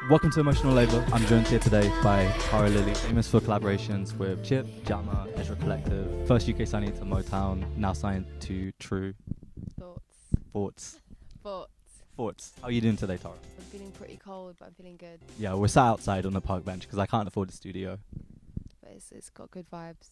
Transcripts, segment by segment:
Welcome to Emotional Labour. I'm joined here today by Cara Lily, famous for collaborations with Chip, Jammer, Ezra Collective, first UK signing to Motown, now signed to True. Thoughts. How are you doing today, Tara? I'm feeling pretty cold, but I'm feeling good. Yeah, we're sat outside on the park bench because I can't afford a studio. But it's got good vibes.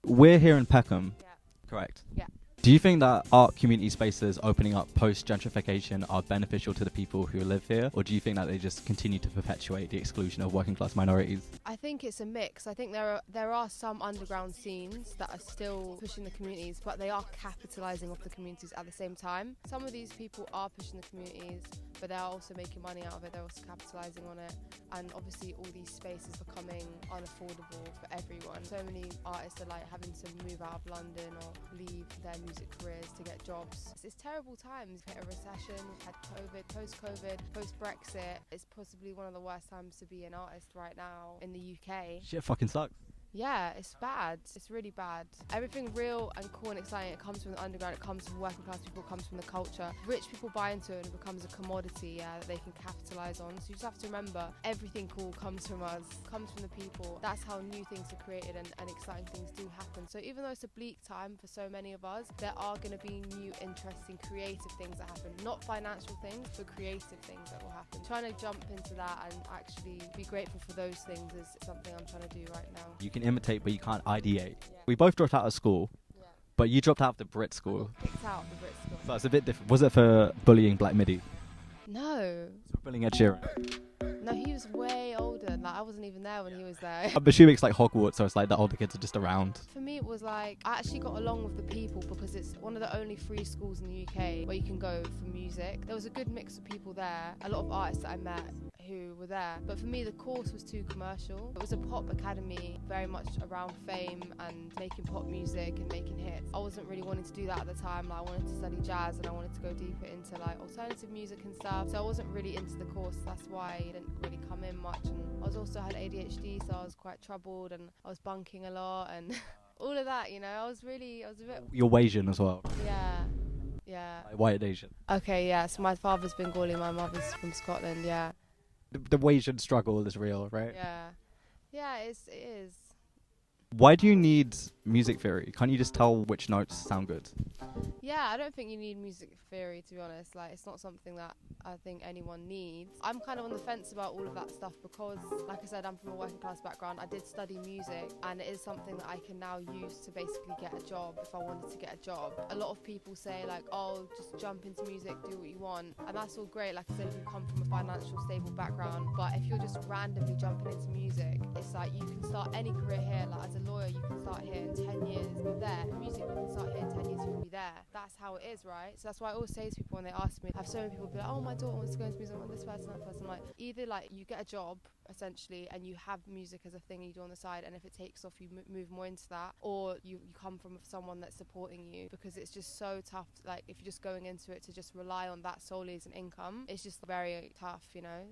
We're here in Peckham, Yeah. correct? Yeah. Do you think that art community spaces opening up post-gentrification are beneficial to the people who live here? Or do you think that they just continue to perpetuate the exclusion of working class minorities? I think it's a mix. I think there are some underground scenes that are still pushing the communities, but they are capitalising off the communities at the same time. Some of these people are pushing the communities, but they're also making money out of it. They're also capitalising on it. And obviously all these spaces becoming unaffordable for everyone. So many artists are like having to move out of London or leave their music careers to get jobs. It's terrible times. We've hit a recession, we've had COVID, post-COVID, post-Brexit. It's possibly one of the worst times to be an artist right now in the UK. Shit fucking sucks. Yeah, it's bad. It's really bad. Everything real and cool and exciting, it comes from the underground, it comes from working class people, it comes from the culture. Rich people buy into it and it becomes a commodity, that they can capitalise on. So you just have to remember, everything cool comes from us, comes from the people. That's how new things are created and exciting things do happen. So even though it's a bleak time for so many of us, there are going to be new, interesting, creative things that happen. Not financial things, but creative things that will happen. Trying to jump into that and actually be grateful for those things is something I'm trying to do right now. You can imitate, but you can't ideate. Yeah. We both dropped out of school, but you dropped out of the Brit school. I got kicked out of the Brit school. So it's a bit different. Was it for bullying Black Midi? No. So bullying Ed Sheeran? No, he was way older. Like, I wasn't even there when he was there. I'm assuming it's like Hogwarts, so it's like the older kids are just around. For me, it was like, I actually got along with the people because it's one of the only free schools in the UK where you can go for music. There was a good mix of people there. A lot of artists that I met who were there, but for me the course was too commercial. It was a pop academy, very much around fame and making pop music and making hits. I wasn't really wanting to do that at the time. Like, I wanted to study jazz and I wanted to go deeper into like alternative music and stuff, so I wasn't really into the course. That's why I didn't really come in much. And I had ADHD, so I was quite troubled and I was bunking a lot and all of that, you know. I was a bit... You're Asian as well. Yeah. Like white Asian. Okay, yeah, so my father's Bengali, my mother's from Scotland, yeah. The Asian struggle is real, right? Yeah, it is. Why do you need music theory? Can't you just tell which notes sound good? Yeah, I don't think you need music theory, to be honest. Like, it's not something that I think anyone needs. I'm kind of on the fence about all of that stuff because, like I said, I'm from a working class background. I did study music and it is something that I can now use to basically get a job if I wanted to get a job. A lot of people say like, oh, just jump into music, do what you want. And that's all great. Like I said, if you come from a financial stable background, but if you're just randomly jumping into music, it's like you can start any career here. Like as a lawyer, you can start here in 10 years, you're there. In music, you can start here in 10 years, you'll be there. That's how it is, right? So that's why I always say to people when they ask me, I have so many people be like, oh, my daughter wants to go into music, I want this person, that person. I'm like, either like you get a job essentially and you have music as a thing you do on the side, and if it takes off you move more into that, or you come from someone that's supporting you, because it's just so tough. Like if you're just going into it to just rely on that solely as an income, it's just very tough, you know.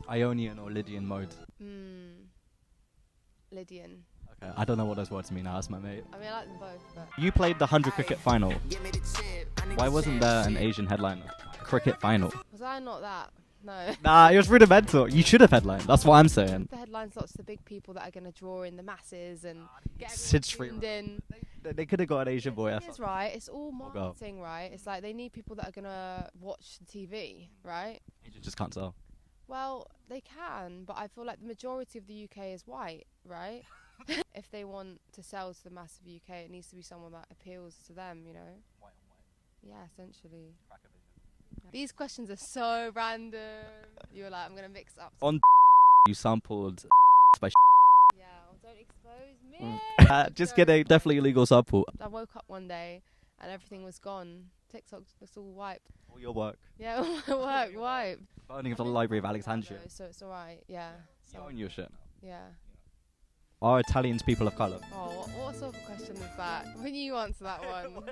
Ionian or Lydian mode? Lydian. Okay, I don't know what those words mean. Ask my mate. I mean, I like them both, but... You played the 100 cricket final. Why wasn't there an Asian headliner? Cricket final. Was I not that? No. Nah, it was rudimental. You should have headlined. That's what I'm saying. The headlines, lots of the big people that are going to draw in the masses and get Sid everyone tuned in. They could have got an Asian boy. It's right. It's all marketing, right? It's like they need people that are going to watch the TV, right? You just can't tell. Well, they can, but I feel like the majority of the UK is white, right? If they want to sell to the massive UK, it needs to be someone that appeals to them, you know? White on white. Yeah, essentially. These questions are so random. You were like, I'm going to mix up. On you sampled by Yeah, well, don't expose me. just kidding, definitely illegal sample. I woke up one day and everything was gone. TikTok was all wiped. All your work. Yeah, all my work wiped. Burning of the Library of Alexandria. No, so it's alright, yeah. You own your shit now. Yeah. Are Italians people of colour? Oh, what sort of question is that? When you answer that one. Okay.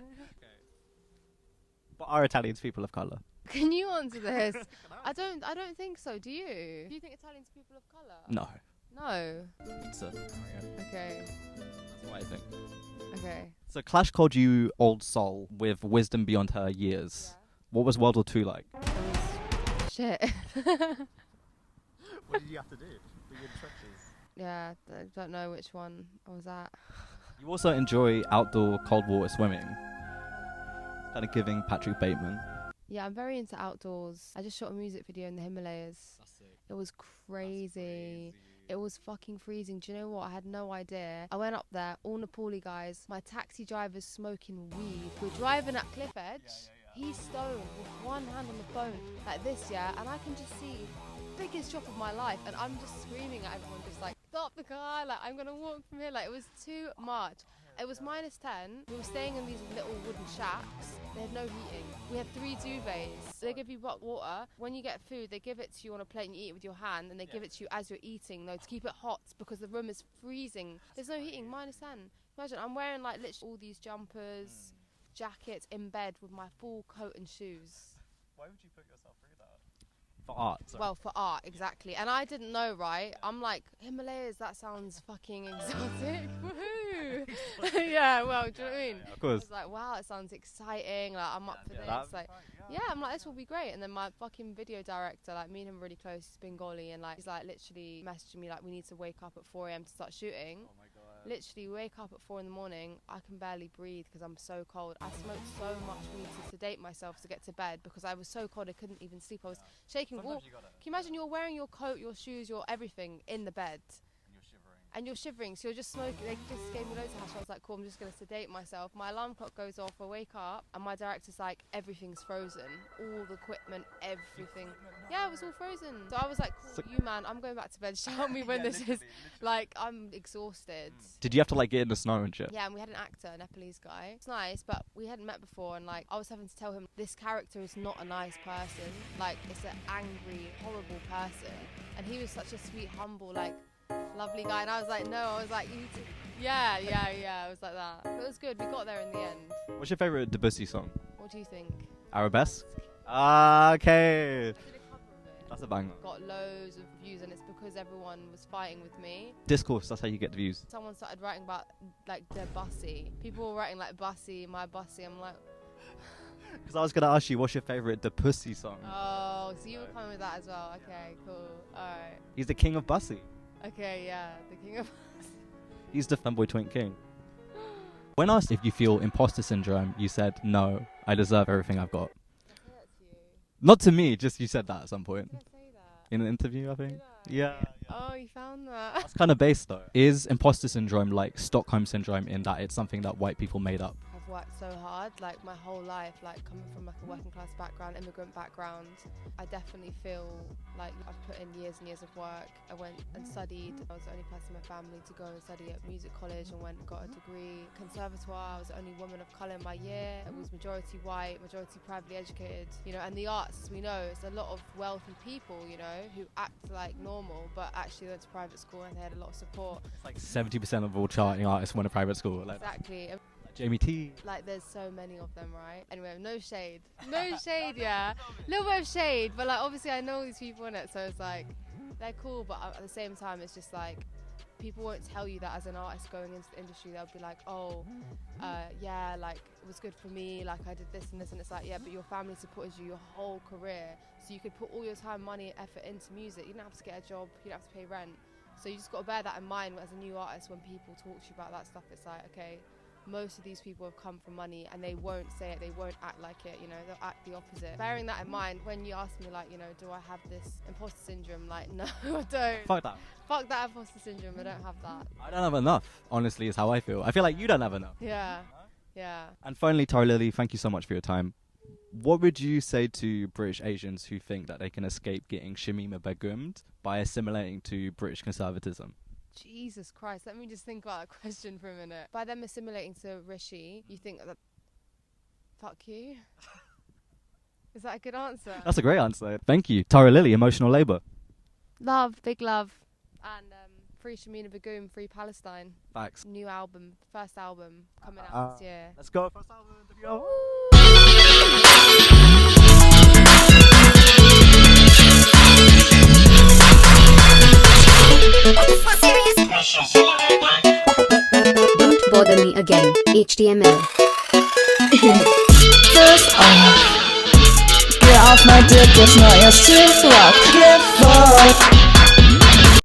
But are Italians people of colour? Can you answer this? I don't think so. Do you? Do you think Italians are people of colour? No. No. It's Okay. That's what I think. Okay. So Clash called you Old Soul with wisdom beyond her years. Yeah. What was World War II like? It was shit. What did you have to do? Were you in trenches? Yeah, I don't know which one I was at. You also enjoy outdoor cold water swimming. Kind of giving Patrick Bateman. Yeah, I'm very into outdoors. I just shot a music video in the Himalayas. That's sick. It was crazy. It was fucking freezing. Do you know what? I had no idea. I went up there, all Nepali guys. My taxi driver's smoking weed. We're driving at Cliff Edge. He's stoned with one hand on the phone like this, yeah, and I can just see the biggest drop of my life, and I'm just screaming at everyone, just like, stop the car, like, I'm gonna walk from here. Like, it was too much. It was -10. We were staying in these little wooden shacks. They had no heating. We had 3 duvets. They give you bottled water. When you get food, they give it to you on a plate and you eat it with your hand, and they give it to you as you're eating, though, to keep it hot because the room is freezing. There's no heating, -10. Imagine, I'm wearing like literally all these jumpers, jackets in bed with my full coat and shoes. Why would you put yourself through that? For art. Sorry. Well, for art, exactly. And I didn't know, right? I'm like, Himalayas, that sounds fucking exotic. Woohoo! Yeah, well, do you know what I mean? Of course. I was like, wow, it sounds exciting. Like, I'm up for this. Like, I'm like, this will be great. And then my fucking video director, like, me and him are really close. He's Bengali, and like, he's like literally messaging me like, we need to wake up at 4 a.m. to start shooting. Oh my god. Literally wake up at 4 in the morning. I can barely breathe because I'm so cold. I smoked so much weed to sedate myself to get to bed because I was so cold I couldn't even sleep. I was shaking. Can you imagine you're wearing your coat, your shoes, your everything in the bed? And you're shivering, so you're just smoking. They just gave me loads of hash. I was like, cool, I'm just going to sedate myself. My alarm clock goes off, I wake up, and my director's like, everything's frozen. All the equipment, everything. Yeah, it was all frozen. So I was like, cool, you man, I'm going back to bed. Shout me when this is. Like, I'm exhausted. Did you have to like get in the snow and shit? Yeah, and we had an actor, a Nepalese guy. It's nice, but we hadn't met before, and like, I was having to tell him, this character is not a nice person. Like, it's an angry, horrible person. And he was such a sweet, humble, like, lovely guy, and I was like, no, I was like, you need to, yeah, I was like that. But it was good, we got there in the end. What's your favourite Debussy song? What do you think? Arabesque? Ah, okay. I did a cover of it. That's a banger. Got loads of views, and it's because everyone was fighting with me. Discourse, that's how you get the views. Someone started writing about, like, their bussy. People were writing, like, bussy, my bussy. I'm like... Because I was going to ask you, what's your favourite Debussy song? Oh, so you were coming with that as well. Okay, cool. Alright. He's the king of Bussy. Okay, yeah, the king of... He's the fanboy twink king. When asked if you feel imposter syndrome, you said, no, I deserve everything I've got. Did I say that to you? Not to me, just you said that at some point. Did I say that? In an interview, I think. Did I? Yeah. Oh, you found that? That's kind of based though. Is imposter syndrome like Stockholm syndrome in that it's something that white people made up? I've worked so hard, like my whole life, like coming from like a working class background, immigrant background. I definitely feel like I've put in years and years of work. I went and studied. I was the only person in my family to go and study at music college and went and got a degree. Conservatoire, I was the only woman of colour in my year. It was majority white, majority privately educated, you know, and the arts, as we know, it's a lot of wealthy people, you know, who act like normal, but actually went to private school and they had a lot of support. It's like 70% of all charting artists went to private school. Like Exactly. Like Jamie T. Like there's so many of them, right? Anyway, no shade. No shade, yeah. Little bit of shade, but like obviously I know all these people in it, so it's like they're cool, but at the same time it's just like people won't tell you that as an artist going into the industry. They'll be like, oh, yeah, like it was good for me, like I did this and this, and it's like, yeah, but your family supported you your whole career, so you could put all your time, money, effort into music. You didn't have to get a job, you didn't have to pay rent, so you just got to bear that in mind as a new artist. When people talk to you about that stuff, it's like, okay, most of these people have come from money and they won't say it, they won't act like it, you know, they'll act the opposite. Bearing that in mind, when you ask me like, you know, do I have this imposter syndrome, like, no, I don't. Fuck that. Fuck that imposter syndrome, I don't have that. I don't have enough, honestly, is how I feel. I feel like you don't have enough. Yeah, yeah. And finally, Tara Lily, thank you so much for your time. What would you say to British Asians who think that they can escape getting Shamima Begum'd by assimilating to British conservatism? Jesus Christ, let me just think about that question for a minute. By them assimilating to Rishi, you think that... Fuck you? Is that a good answer? That's a great answer. Thank you. Tara Lily, Emotional Labour. Love, big love. And free Shamina Begum, free Palestine. Facts. New album, first album coming out this year. Let's go. First album. Woo! Don't bother me again, HTML. First off, get off my dick, it's not your strength. What the fuck?